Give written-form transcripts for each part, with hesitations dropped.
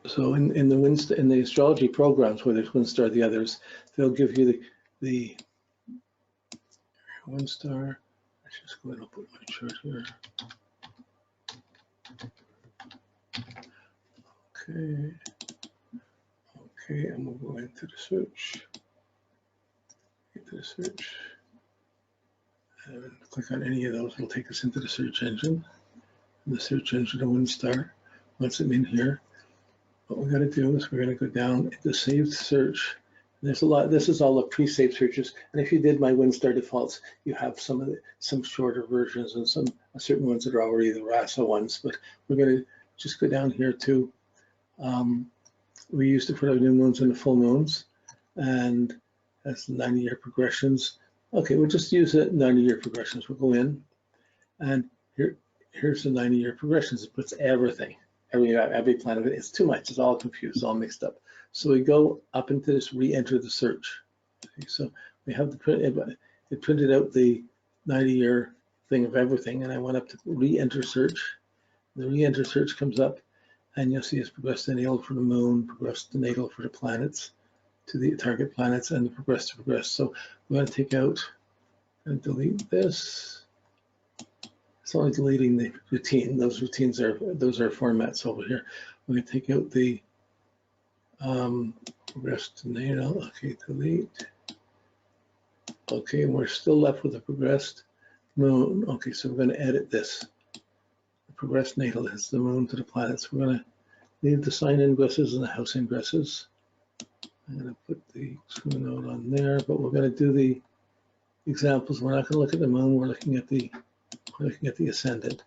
So in the astrology programs, whether it's one star or the others, they'll give you the one star. Let's just go ahead and put my chart here. Okay. Okay, and we'll go into the search. Into the search. And click on any of those. It'll take us into the search engine. And the search engine, the one star. Once I'm in here, what we're going to do is we're going to go down into saved search. There's a lot. This is all the pre-saved searches, and if you did my WinStar defaults, you have some shorter versions and some certain ones that are already the RASA ones. But we're going to just go down here to. We used it for the new moons and the full moons, and that's the 90-year progressions. Okay, we'll just use it 90-year progressions. We'll go in, and here's the 90-year progressions. It puts everything. Every planet. It's too much. It's all confused, all mixed up. So we go up into this re-enter the search. Okay, so we have it printed out the 90-year thing of everything, and I went up to re-enter search. The re-enter search comes up, and you'll see it's progressed to natal for the moon, progressed to natal for the planets, to the target planets, and the progress to progress. So we're going to take out and delete this. It's only deleting the routine. Those routines are formats over here. We're going to take out the progress to natal. Okay, delete. Okay, and we're still left with the progressed moon. Okay, so we're going to edit this. The progressed natal is the moon to the planets. We're going to leave the sign ingresses and the house ingresses. I'm going to put the true node on there, but we're going to do the examples. We're not going to look at the moon. We're looking at the ascendant.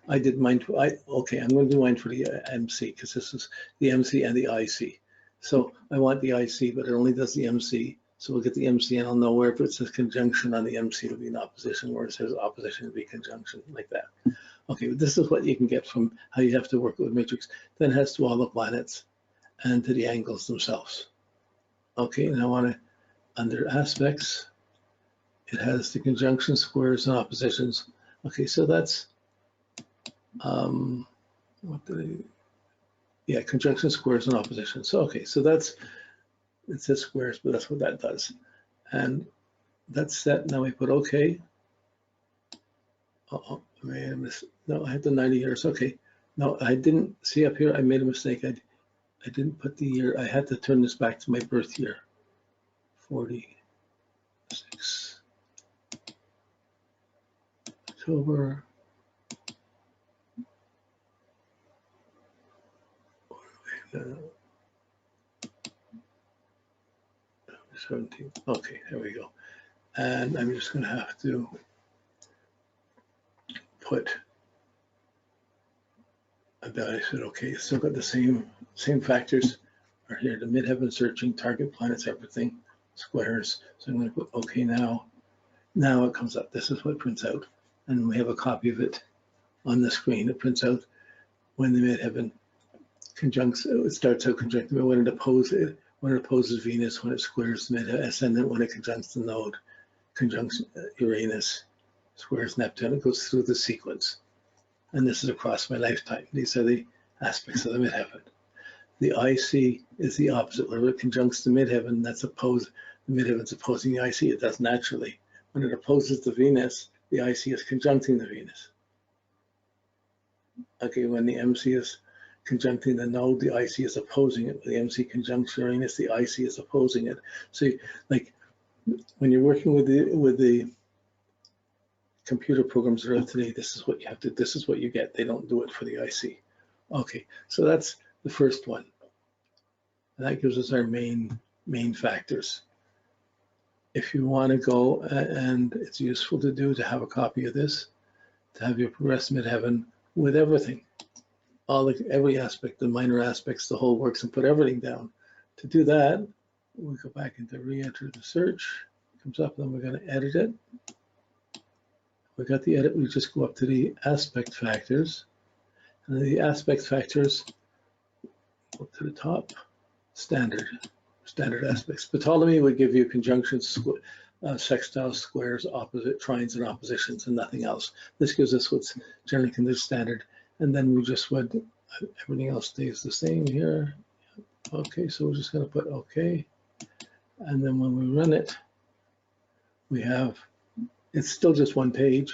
I did mine. Okay, I'm going to do mine for the MC because this is the MC and the IC. So I want the IC, but it only does the MC. So we'll get the MC, and I'll know where if it says conjunction on the MC, it'll be an opposition. Where it says opposition, it'll be conjunction, like that. Okay, but this is what you can get from how you have to work with matrix. Then it has to all the planets and to the angles themselves. Okay, and I want to, under aspects, it has the conjunctions, squares, and oppositions. Okay, so that's conjunction, squares, and oppositions. So okay, so it says squares, but that's what that does. And that's set. Now we put OK. Oh, I made a mistake. No, I had the 90 years. Okay. No, I didn't see up here. I made a mistake. I didn't put the year. I had to turn this back to my birth year. 46. October. 17. Okay, there we go. And I'm just going to have to put that. I said, okay, still got the same factors are here. The midheaven searching, target planets, everything, squares. So I'm going to put okay now. Now it comes up. This is what prints out. And we have a copy of it on the screen. It prints out when the midheaven conjuncts, it starts out conjuncting, when it opposes Venus, when it squares the ascendant, when it conjuncts the node, conjuncts Uranus, squares Neptune. It goes through the sequence. And this is across my lifetime. These are the aspects of the midheaven. The IC is the opposite. Whenever it conjuncts the midheaven, the midheaven's opposing the IC. It does naturally. When it opposes the Venus, the IC is conjuncting the Venus. Okay, when the MC is conjuncting the node, the IC is opposing it. When the MC conjuncts Uranus, the IC is opposing it. So, like, when you're working with the computer programs that are out today, this is what you have to. This is what you get. They don't do it for the IC. Okay, so that's the first one, and that gives us our main factors. If you want to go, and it's useful to have a copy of this, to have your progressed midheaven with everything. Every aspect, the minor aspects, the whole works, and put everything down. To do that, we go back into re-enter the search. It comes up, and then we're going to edit it. We got the edit. We just go up to the aspect factors, and the aspect factors up to the top. Standard aspects. Ptolemy would give you conjunctions, sextiles, squares, opposite trines, and oppositions, and nothing else. This gives us what's generally considered standard. And then we just would everything else stays the same here. Okay, so we're just going to put okay. And then when we run it, we have, it's still just one page,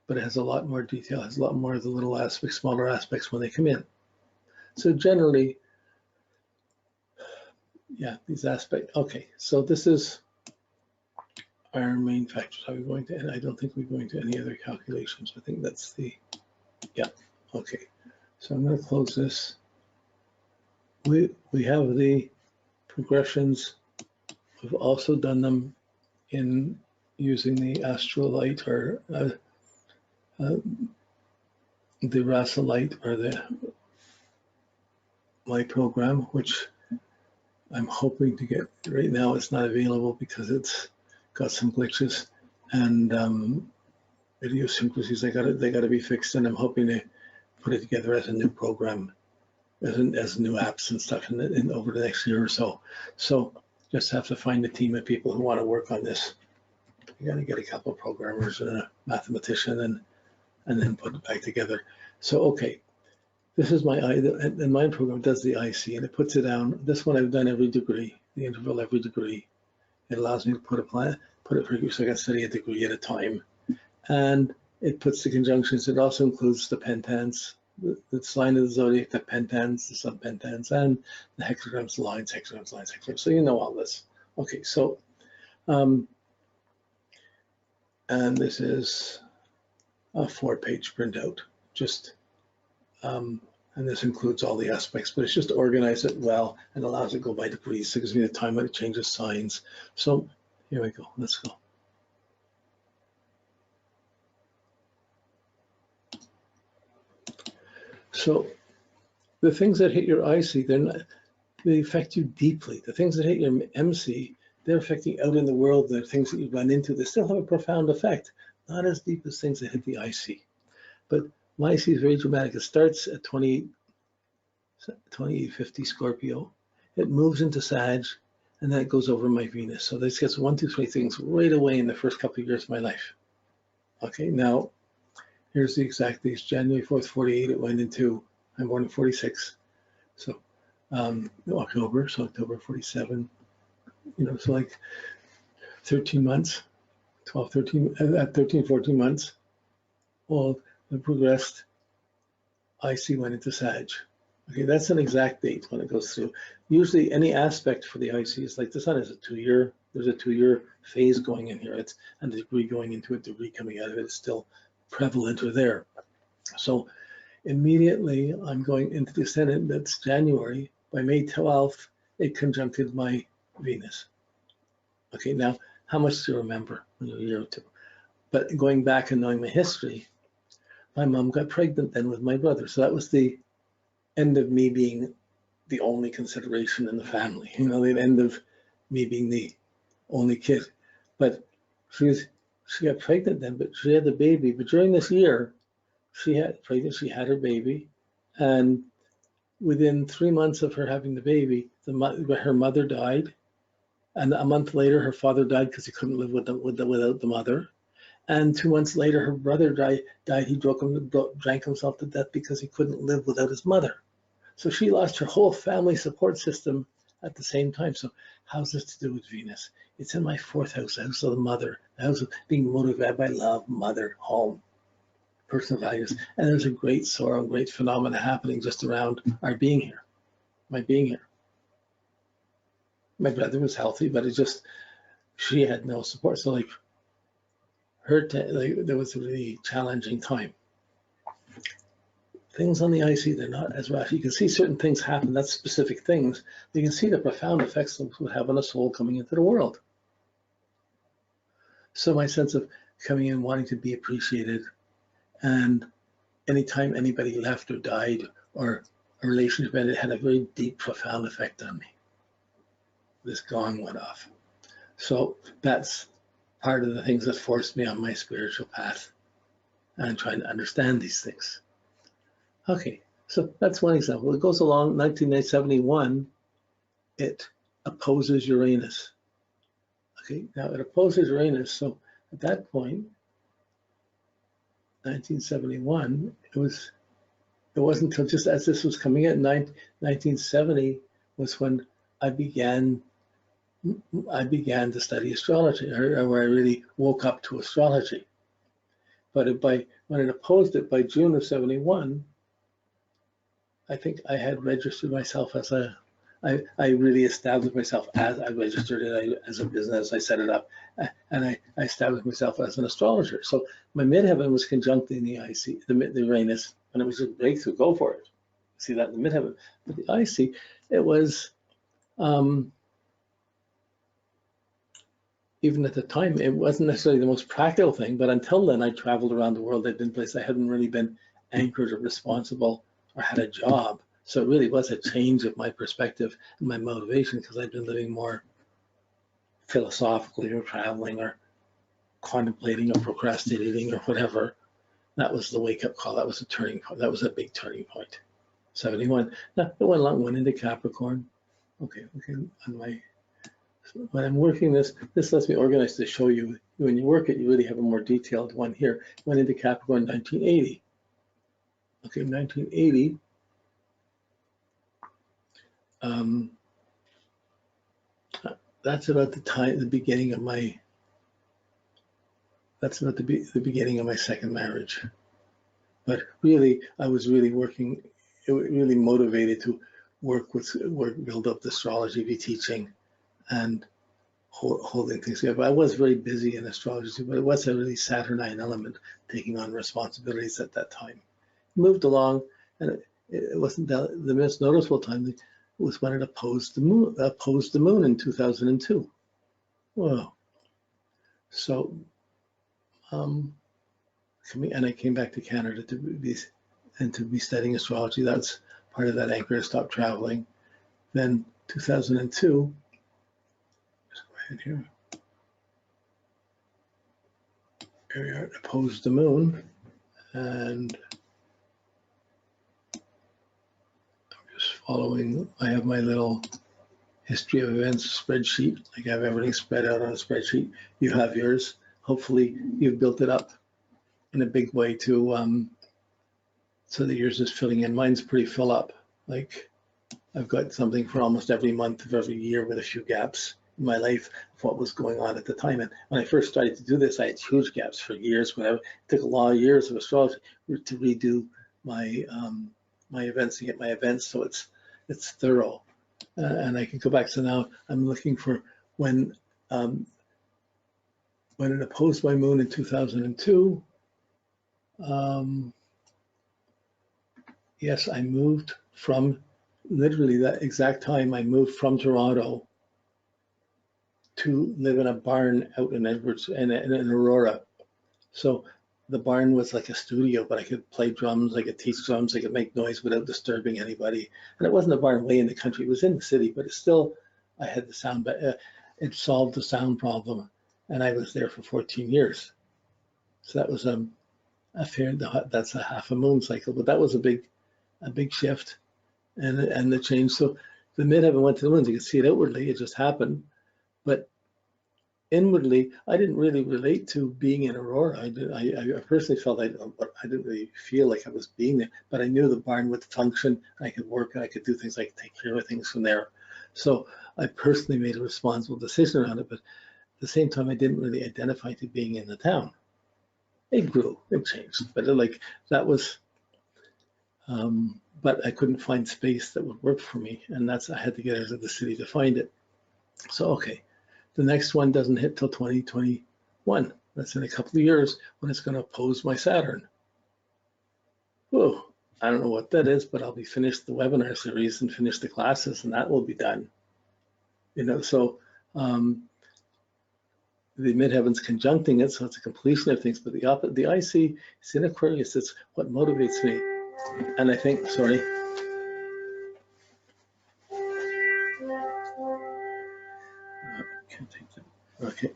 but it has a lot more detail, has a lot more of the little aspects, smaller aspects when they come in. So generally, yeah, these aspects. Okay, so this is our main factors. Are we going to, and I don't think we're going to any other calculations. I think that's the, yeah, okay. So I'm going to close this. We have the progressions. We've also done them in using the Astrolight or the RASA09 or the my program, which I'm hoping to get. Right now it's not available because it's got some glitches and idiosyncrasies. They got to be fixed, and I'm hoping to put it together as a new program, as new apps and stuff in over the next year or so. So just have to find a team of people who want to work on this. You got to get a couple of programmers and a mathematician and then put it back together. So okay, this is my and my program does the IC and it puts it down. This one I've done every degree, the interval every degree. It allows me to put a plan, put it for you so I can study a degree at a time. And it puts the conjunctions. It also includes the pentans, the sign of the zodiac, the pentans, the subpentans, and the hexagrams, lines, hexagrams, lines, hexagrams. So you know all this. Okay, so and this is a 4-page printout. Just and this includes all the aspects, but it's just to organize it well and allows it to go by degrees. So it gives me the time when it changes signs. So here we go. Let's go. So the things that hit your IC, they affect you deeply. The things that hit your MC, they're affecting out in the world. The things that you run into, they still have a profound effect. Not as deep as things that hit the IC. But my IC is very dramatic. It starts at 2850 Scorpio. It moves into Sag, and then it goes over my Venus. So this gets 1, 2, 3 things right away in the first couple of years of my life. Okay, now here's the exact dates. January 4th, 48, it went into, I'm born in 46. So October, so October 47, so like 13 months, 12, 13, at 13, 14 months old, it progressed. IC went into Sag. Okay, that's an exact date when it goes through. Usually any aspect for the IC is like the sun is a 2-year, there's a 2-year phase going in here. It's a degree going into it, degree coming out of it. It's still prevalent or there. So immediately I'm going into the ascendant, that's January. By May 12th, it conjuncted my Venus. Okay, now how much do you remember when you're a year or two? But going back and knowing my history, my mom got pregnant then with my brother. So that was the end of me being the only consideration in the family. The end of me being the only kid. But she got pregnant then, but she had the baby. But during this year, she had her baby, and within 3 months of her having the baby, her mother died, and a month later her father died because he couldn't live without the mother. And 2 months later, her brother died. He drank himself to death because he couldn't live without his mother. So she lost her whole family support system at the same time. So how's this to do with Venus? It's in my 4th house, the house of the mother, the house of being motivated by love, mother, home, personal values. And there's a great sorrow, great phenomena happening just around our being here, my being here. My brother was healthy, but she had no support. So there was a really challenging time. Things on the IC, they're not as rough. You can see certain things happen, that's specific things. You can see the profound effects it would have on a soul coming into the world. So my sense of coming in, wanting to be appreciated, and anytime anybody left or died or a relationship ended, it had a very deep, profound effect on me. This gong went off. So that's part of the things that forced me on my spiritual path and trying to understand these things. Okay, so that's one example. It goes along 1971, it opposes Uranus. Okay, now it opposes Uranus, so at that point, 1971, it was it wasn't until just as this was coming in 1970 was when I began to study astrology, or where I really woke up to astrology. But when it opposed it by June of 71, I think I had registered myself as I really established myself as, I registered it as a business, I set it up, and I established myself as an astrologer. So my midheaven was conjuncting the IC, the Uranus, and it was a breakthrough, go for it. See that in the midheaven. But the IC, it was, even at the time, it wasn't necessarily the most practical thing, but until then I traveled around the world. I'd been places I hadn't really been anchored or responsible or had a job. So it really was a change of my perspective and my motivation, because I'd been living more philosophically or traveling or contemplating or procrastinating or whatever. That was the wake-up call. That was a turning point. That was a big turning point. 71. Now, it went along, went into Capricorn. Okay, on my, when I'm working this lets me organize to show you. When you work it, you really have a more detailed one here. Went into Capricorn 1980. Okay, 1980. That's about the time, the beginning of my. That's about the beginning of my second marriage. But really, I was really working. It really motivated to build up the astrology, be teaching, and holding things together. But I was very busy in astrology, but it was a really Saturnine element, taking on responsibilities at that time. Moved along, and it wasn't the most noticeable time. Was when it opposed the moon in 2002. Whoa. So, and I came back to Canada to be studying astrology. That's part of that anchor to stop traveling. Then 2002, just go ahead here. Here we are, opposed the moon, and I'm just following. I have my little history of events spreadsheet. Like I have everything spread out on a spreadsheet. You have yours. Hopefully, you've built it up in a big way to so that yours is filling in. Mine's pretty full up. Like I've got something for almost every month of every year with a few gaps in my life of what was going on at the time. And when I first started to do this, I had huge gaps for years. It took a lot of years of astrology to redo my my events, to get my events so it's thorough. And I can go back. So now I'm looking for when it opposed my moon in 2002. Yes, I moved from, literally that exact time, I moved from Toronto to live in a barn out in Edwards and in Aurora. So the barn was like a studio, but I could play drums, I could teach drums, I could make noise without disturbing anybody. And it wasn't a barn way in the country, it was in the city, but it's still, I had the sound, but it solved the sound problem. And I was there for 14 years. So that was that's a half a moon cycle, but that was a big shift and the change. So the midheaven went to the moon. You can see it outwardly, it just happened. But inwardly, I didn't really relate to being in Aurora. I personally felt I didn't really feel like I was being there, but I knew the barn would function. I could work and I could do things, I could take care of things from there. So I personally made a responsible decision around it, but at the same time, I didn't really identify to being in the town. It grew, it changed, but that was, but I couldn't find space that would work for me, and I had to get out of the city to find it. So, okay, the next one doesn't hit till 2021. That's in a couple of years when it's going to oppose my Saturn. Whoa, I don't know what that is, but I'll be finished the webinar series and finish the classes, and that will be done. So the midheaven's conjuncting it, so it's a completion of things. But the IC, it's in Aquarius. It's what motivates me, and I think, sorry. Can't take that. Okay.